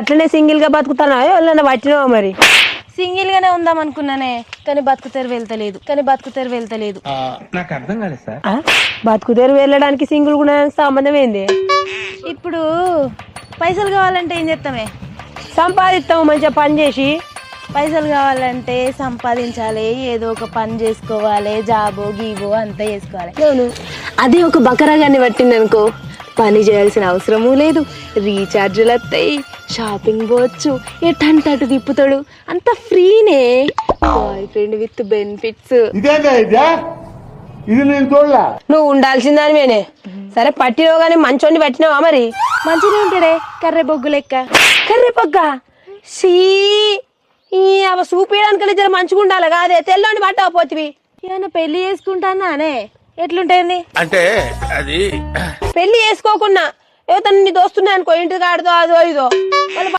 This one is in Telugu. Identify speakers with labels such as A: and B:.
A: అట్లనే సింగిల్ గా బతుకుతానా ఎవరన్నా పట్టినావా మరి?
B: సింగిల్ గానే ఉందాం అనుకున్నానే, కానీ బతుకుతెరు వెళ్తలేదు.
C: నాకు అర్థం కాలేదు సార్.
A: బతుకుదేరు వెళ్ళడానికి సింగిల్ గుణానికి సంబంధం ఏంది?
B: ఇప్పుడు పైసలు కావాలంటే ఏం చేస్తామే?
A: సంపాదిస్తాము మంచిగా పని చేసి.
B: పైసలు కావాలంటే సంపాదించాలి, ఏదో ఒక పని చేసుకోవాలి, జాబో గీబో అంతా చేసుకోవాలి. అదే ఒక బకరాగాన్ని పట్టింది అనుకో, పని చేయాల్సిన అవసరమూ లేదు, రీఛార్జులు వస్తాయి, షాపింగ్ పోవచ్చు, ఎటంటే అటు తిప్పుతాడు, అంత ఫ్రీనే. Boy friend with benefits.
A: నువ్వు ఉండాల్సిందానివేనే. సరే పట్టినావు కానీ మంచోని పట్టినావా మరి?
B: మంచిగా ఉంటాడే, కర్రె బొగ్గు లెక్క.
A: కర్రీ పక్క సీ అవ చూపించడానికి జర మంచిగా ఉండాలి కాదే, తెల్లోని పట్టకపోతివి.
B: ఏమైనా పెళ్లి చేసుకుంటానానే? ఎట్లుంటాయింది
D: అంటే అది
A: పెళ్లి చేసుకోకున్నా నీ దోస్తున్నాయి అనుకో, ఇంటికి ఆడదో అదో ఇదో వాళ్ళు